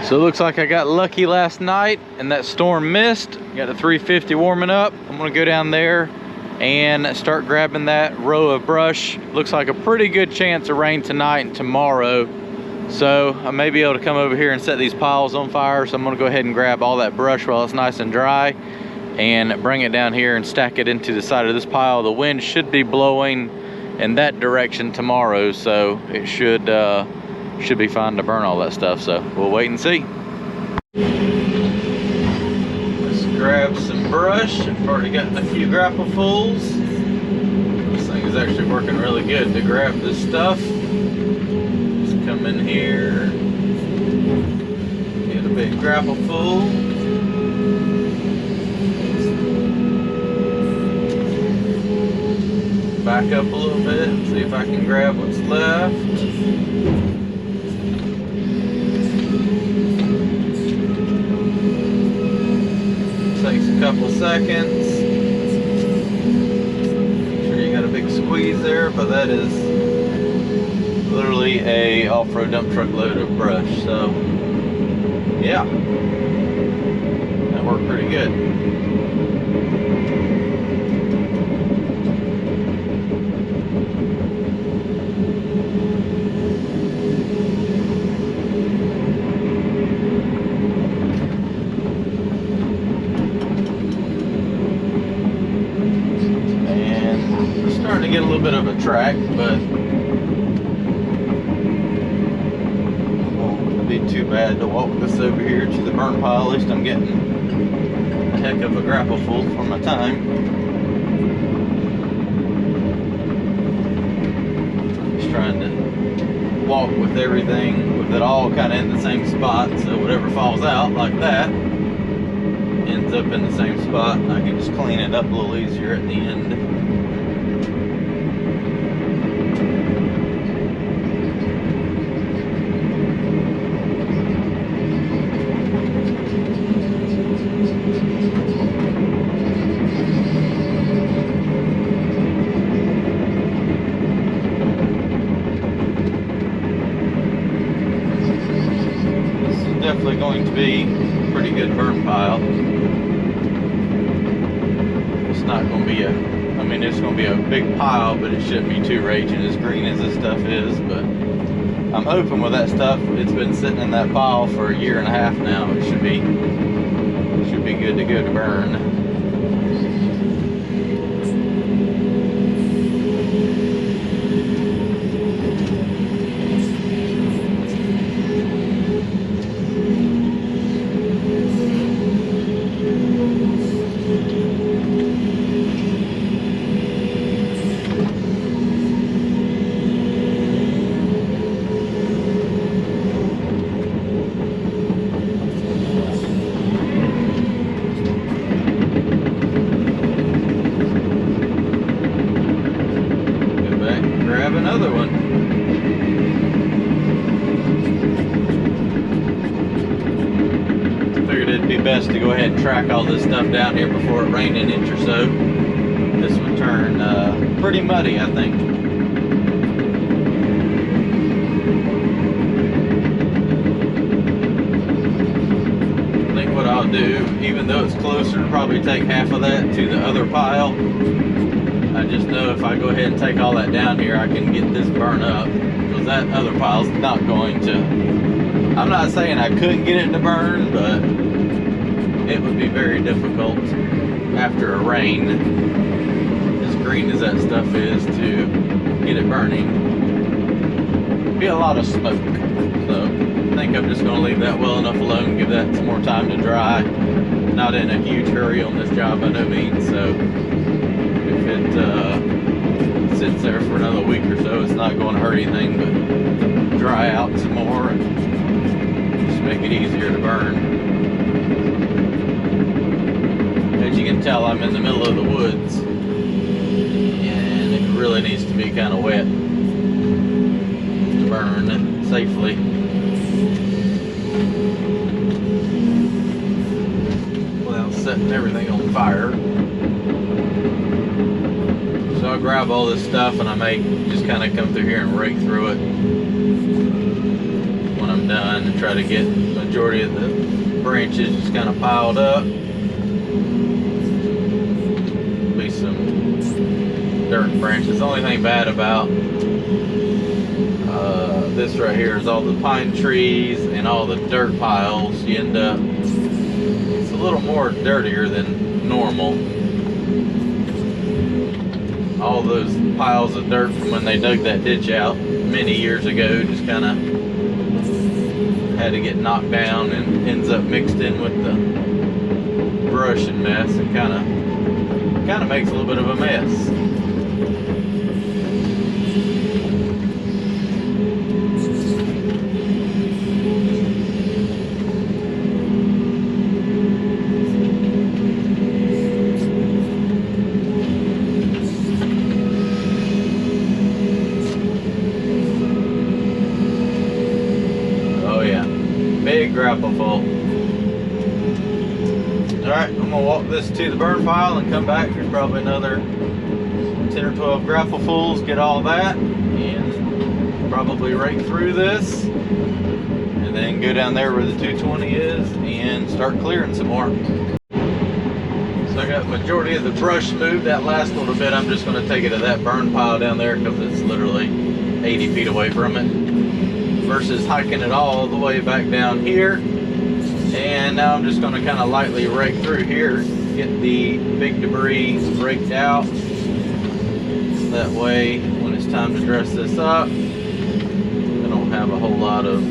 So it looks like I got lucky last night and that storm missed. Got the 350 warming up. I'm gonna go down there and start grabbing that row of brush. Looks like a pretty good chance of rain tonight and tomorrow. So I may be able to come over here and set these piles on fire. So I'm gonna go ahead and grab all that brush while it's nice and dry and bring it down here and stack it into the side of this pile. The wind should be blowing in that direction tomorrow, so it should be fine to burn all that stuff. So we'll wait and see. Let's grab some brush. I've already got a few grapplefulls. This thing is actually working really good to grab this stuff. Just come in here, get a big grappleful. Back up a little bit and see if I can grab what's left. Takes a couple seconds. Make sure you got a big squeeze there, but that is literally a off-road dump truck load of brush. So yeah, that worked pretty good. To get a little bit of a track, but it won't be too bad to walk this over here to the burn pile. At least I'm getting a heck of a grapple full for my time. Just trying to walk with everything, with it all kind of in the same spot, so whatever falls out like that ends up in the same spot. I can just clean it up a little easier at the end. Definitely going to be a pretty good burn pile. It's not going to be it's going to be a big pile, but it shouldn't be too raging as green as this stuff is. But I'm hoping with that stuff, it's been sitting in that pile for 1.5 years now. It should be good to go to burn. Grab another one. Figured it'd be best to go ahead and track all this stuff down here before it rained an inch or so. This would turn pretty muddy, I think. I think what I'll do, even though it's closer, to probably take half of that to the other pile. I just know if I go ahead and take all that down here, I can get this burned up, because that other pile's not going to. I'm not saying I couldn't get it to burn, but it would be very difficult after a rain, as green as that stuff is, to get it burning. It'd be a lot of smoke. So I think I'm just going to leave that well enough alone, give that some more time to dry. Not in a huge hurry on this job by no means, so if it sits there for another week or so, it's not going to hurt anything but dry out some more and just make it easier to burn. As you can tell, I'm in the middle of the woods and it really needs to be kind of wet to burn safely. Without setting everything on fire. So I'll grab all this stuff and I may just kind of come through here and rake through it when when I'm done and try to get the majority of the branches just kind of piled up. Be some dirt branches. The only thing bad about this right here is all the pine trees and all the dirt piles. You end up, it's a little more dirtier than normal. All those piles of dirt from when they dug that ditch out many years ago just kind of had to get knocked down and ends up mixed in with the brush and mess and kind of makes a little bit of a mess. Big grapple full. Alright, I'm gonna walk this to the burn pile and come back. There's probably another 10 or 12 grapple fulls, get all that, and probably rake through this, and then go down there where the 220 is and start clearing some more. So I got the majority of the brush moved. That last little bit, I'm just gonna take it to that burn pile down there because it's literally 80 feet away from it, versus hiking it all the way back down here. And now I'm just going to kind of lightly rake through here, get the big debris raked out. That way, when it's time to dress this up, I don't have a whole lot of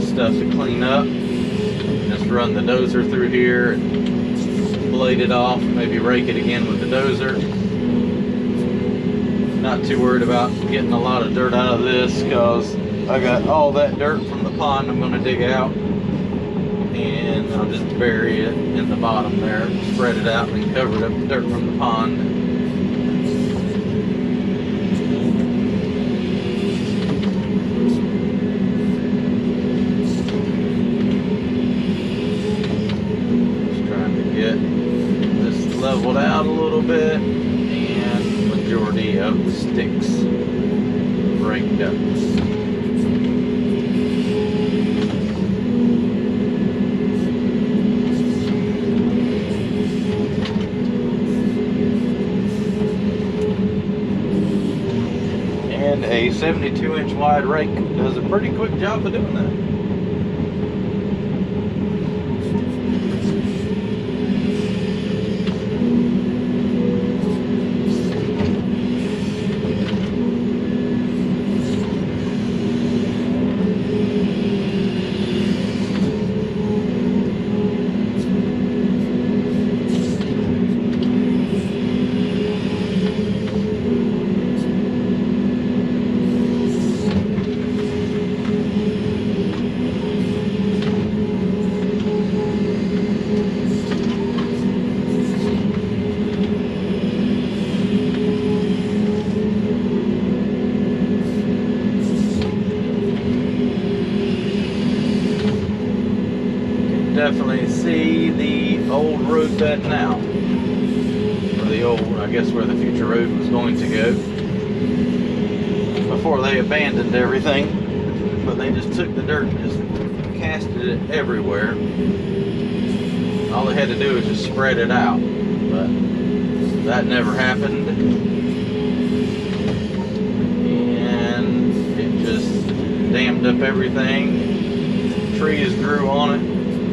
stuff to clean up. Just run the dozer through here, blade it off, maybe rake it again with the dozer. Not too worried about getting a lot of dirt out of this because I got all that dirt from the pond I'm going to dig out, and I'll just bury it in the bottom there, spread it out and cover it up with dirt from the pond. Just trying to get this leveled out a little bit and majority of the sticks raked up. And a 72-inch wide rake does a pretty quick job of doing that. Definitely see the old road bed now, or the old, I guess where the future road was going to go before they abandoned everything. But they just took the dirt and just casted it everywhere. All they had to do was just spread it out, but that never happened, and it just dammed up everything. Trees grew on it.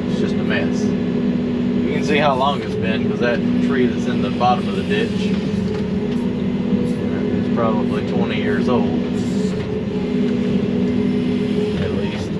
It's just a mess. You can see how long it's been because that tree that's in the bottom of the ditch is probably 20 years old at least.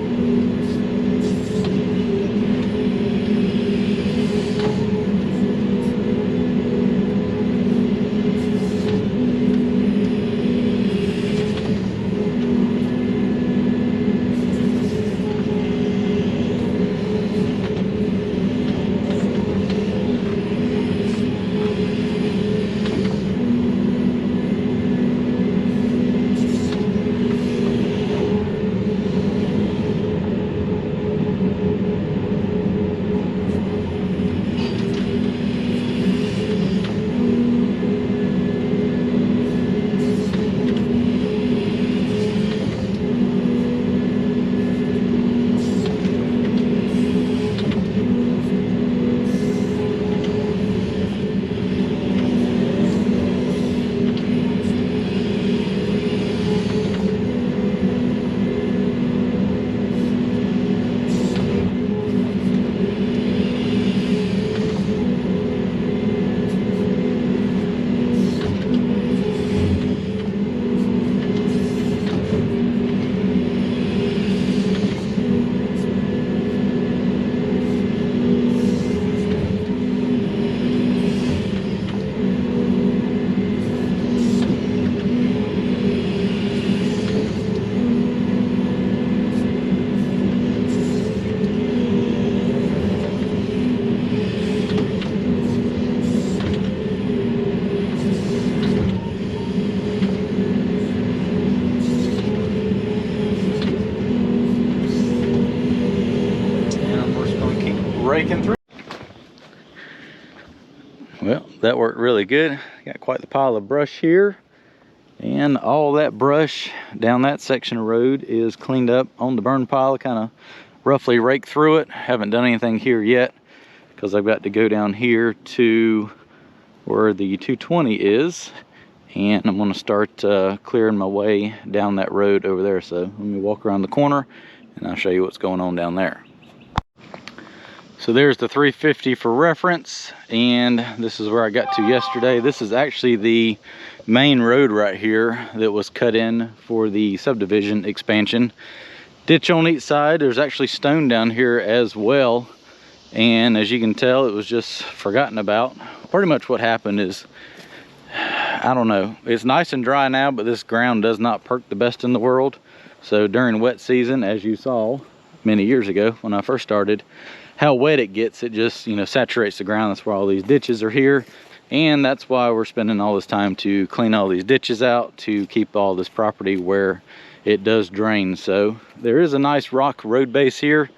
raking through. Well, that worked really good. Got quite the pile of brush here. And all that brush down that section of road is cleaned up on the burn pile. Kind of roughly raked through it. Haven't done anything here yet because I've got to go down here to where the 220 is. And I'm going to start clearing my way down that road over there. So let me walk around the corner and I'll show you what's going on down there. So there's the 350 for reference, and this is where I got to yesterday. This is actually the main road right here that was cut in for the subdivision expansion. Ditch on each side. There's actually stone down here as well, and as you can tell, it was just forgotten about. Pretty much what happened is, I don't know, it's nice and dry now, but this ground does not perk the best in the world. So during wet season, as you saw many years ago when I first started, how wet it gets, it just, you know, saturates the ground. That's why all these ditches are here, and that's why we're spending all this time to clean all these ditches out to keep all this property where it does drain. So there is a nice rock road base here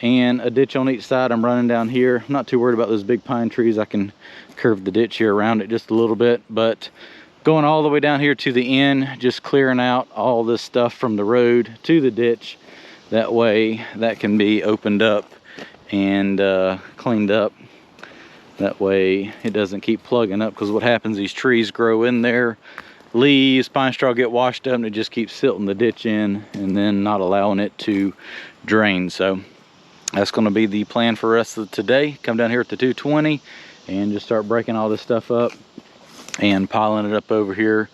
and a ditch on each side. I'm running down here. I'm not too worried about those big pine trees. I can curve the ditch here around it just a little bit, but going all the way down here to the end, just clearing out all this stuff from the road to the ditch. That way that can be opened up and cleaned up. That way it doesn't keep plugging up, because what happens, these trees grow in there, leaves, pine straw get washed up, and it just keeps silting the ditch in and then not allowing it to drain. So that's going to be the plan for the rest of today. Come down here at the 220 and just start breaking all this stuff up and piling it up over here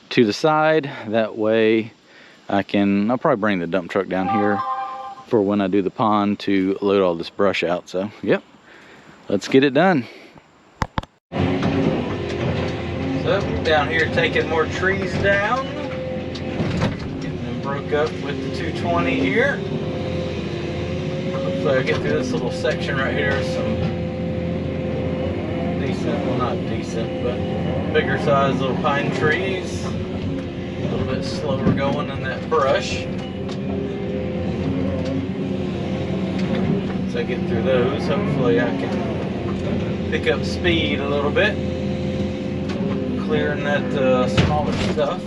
to the side. That way I'll probably bring the dump truck down here for when I do the pond to load all this brush out. So yep, let's get it done. So down here taking more trees down, getting them broke up with the 220 here. Hopefully I get through this little section right here. Some decent, well not decent, but bigger size little pine trees. A little bit slower going in that brush. As I get through those, hopefully I can pick up speed a little bit, clearing that smaller stuff.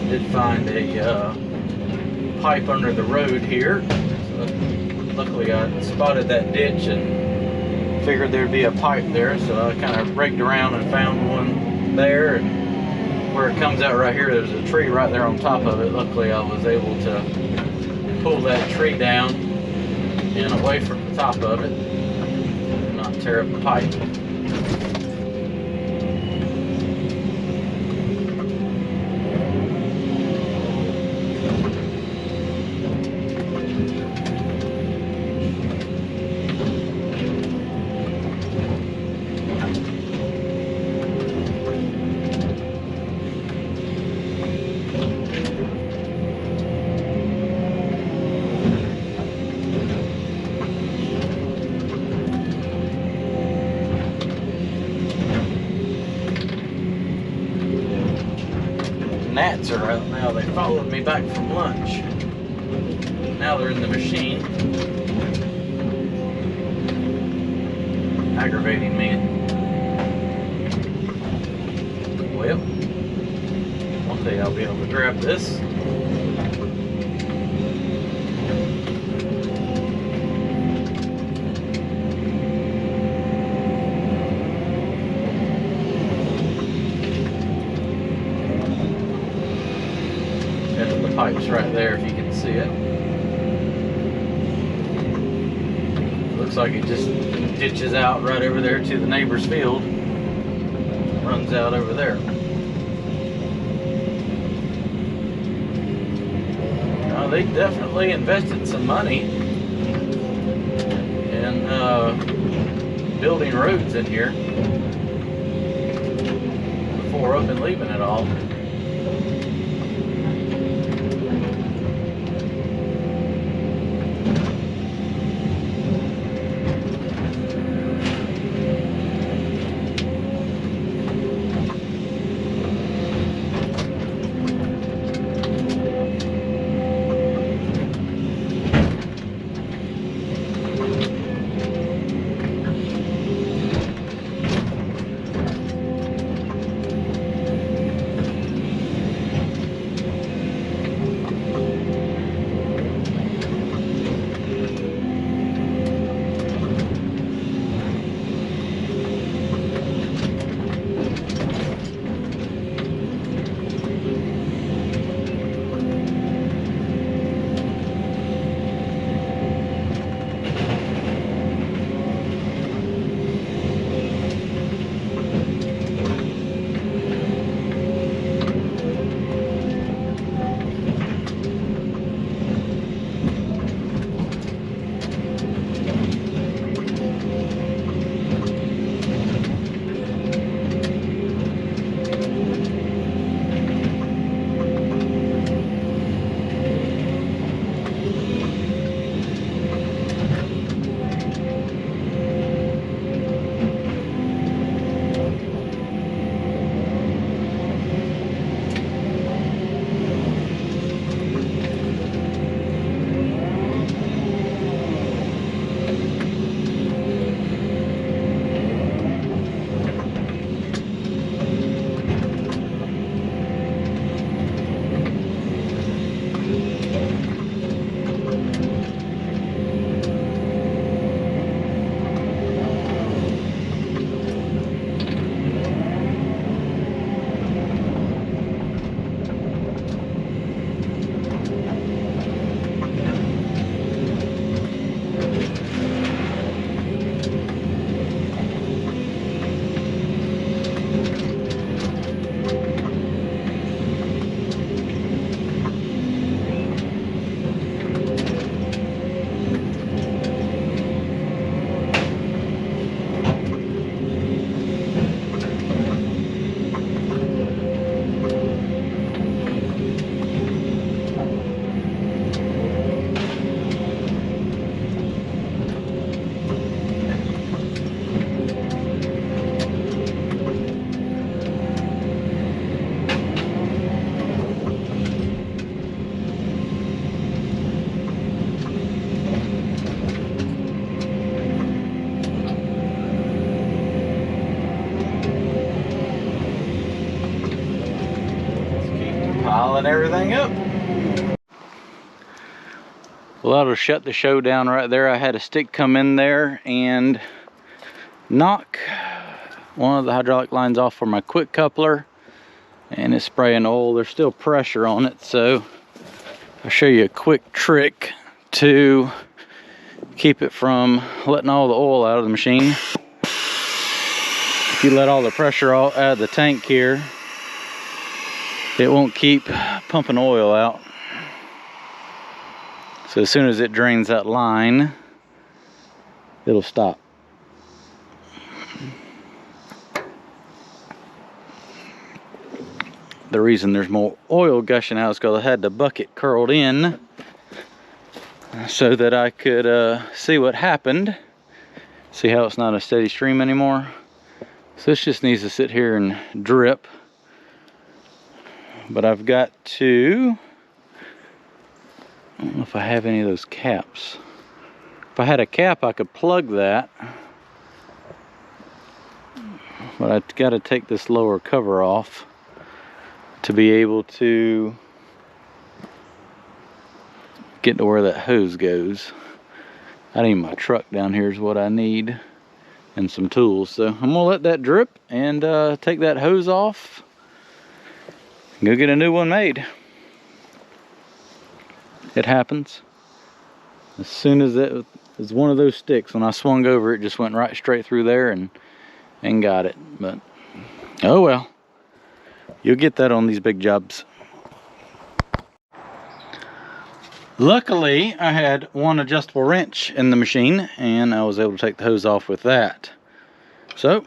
Did find a pipe under the road here. So luckily I spotted that ditch and figured there'd be a pipe there, so I kind of raked around and found one there. And where it comes out right here, there's a tree right there on top of it. Luckily I was able to pull that tree down and away from the top of it and not tear up the pipe. Gnats are out now. They followed me back from lunch. Now they're in the machine, aggravating me. Well, one day I'll be able to grab this. Pipes right there, if you can see it. Looks like it just ditches out right over there to the neighbor's field. Runs out over there. Now, they definitely invested some money in building roads in here before up and leaving it all. filing everything up. Well, that'll shut the show down right there. I had a stick come in there and knock one of the hydraulic lines off for my quick coupler, and it's spraying oil. There's still pressure on it, so I'll show you a quick trick to keep it from letting all the oil out of the machine. If you let all the pressure out of the tank here, it won't keep pumping oil out. So as soon as it drains that line, it'll stop. The reason there's more oil gushing out is because I had the bucket curled in so that I could see what happened. See how it's not a steady stream anymore? So this just needs to sit here and drip. But I've got to, I don't know if I have any of those caps. If I had a cap, I could plug that. But I've got to take this lower cover off to be able to get to where that hose goes. I need my truck down here is what I need, and some tools. So I'm gonna let that drip and take that hose off and go get a new one made. It happens. As soon as it was one of those sticks, when I swung over, it just went right straight through there and got it. But oh well, you'll get that on these big jobs. Luckily, I had one adjustable wrench in the machine, and I was able to take the hose off with that. So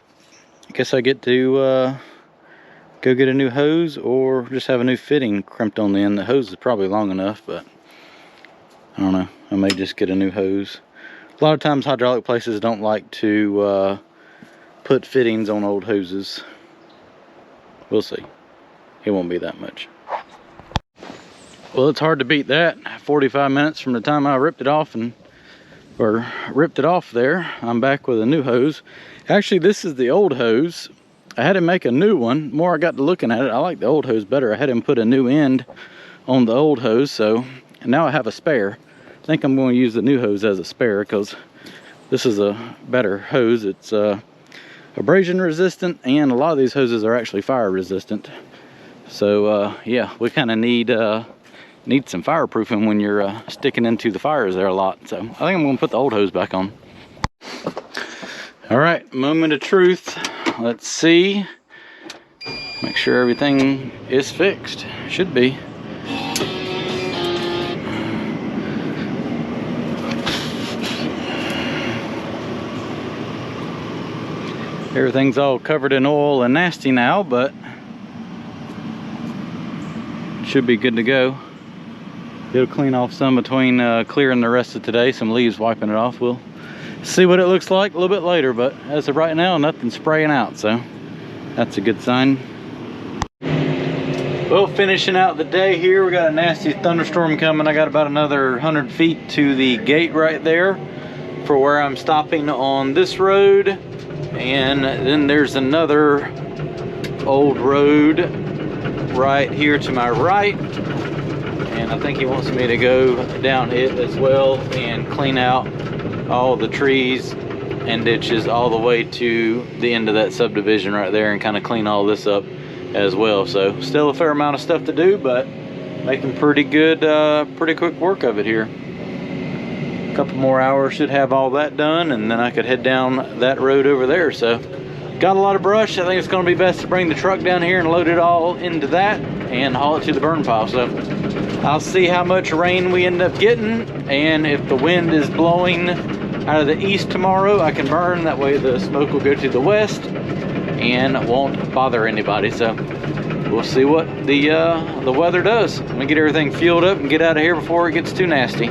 I guess I get to go get a new hose, or just have a new fitting crimped on the end. The hose is probably long enough, but I don't know. I may just get a new hose. A lot of times hydraulic places don't like to put fittings on old hoses. We'll see. It won't be that much. Well, it's hard to beat that. 45 minutes from the time I ripped it off there, I'm back with a new hose. Actually, this is the old hose. I had him make a new one. The more I got to looking at it, I like the old hose better. I had him put a new end on the old hose, so and now I have a spare. I think I'm going to use the new hose as a spare because this is a better hose. It's abrasion resistant, and a lot of these hoses are actually fire resistant. So yeah, we kind of need some fireproofing when you're sticking into the fires there a lot. So I think I'm going to put the old hose back on. All right, moment of truth. Let's see. Make sure everything is fixed. Should be. Everything's all covered in oil and nasty now, but should be good to go. It'll clean off some between clearing the rest of today, some leaves wiping it off. We'll see what it looks like a little bit later, but as of right now, nothing's spraying out, so that's a good sign. Well, finishing out the day here, we got a nasty thunderstorm coming. I got about another 100 feet to the gate right there for where I'm stopping on this road, and then there's another old road right here to my right, and I think he wants me to go down it as well and clean out all the trees and ditches all the way to the end of that subdivision right there, and kind of clean all this up as well. So still a fair amount of stuff to do, but making pretty good, pretty quick work of it here. A couple more hours should have all that done, and then I could head down that road over there. So got a lot of brush. I think it's going to be best to bring the truck down here and load it all into that and haul it to the burn pile. So I'll see how much rain we end up getting, and if the wind is blowing out of the east tomorrow, I can burn. That way the smoke will go to the west and won't bother anybody. So we'll see what the weather does. I'm gonna get everything fueled up and get out of here before it gets too nasty.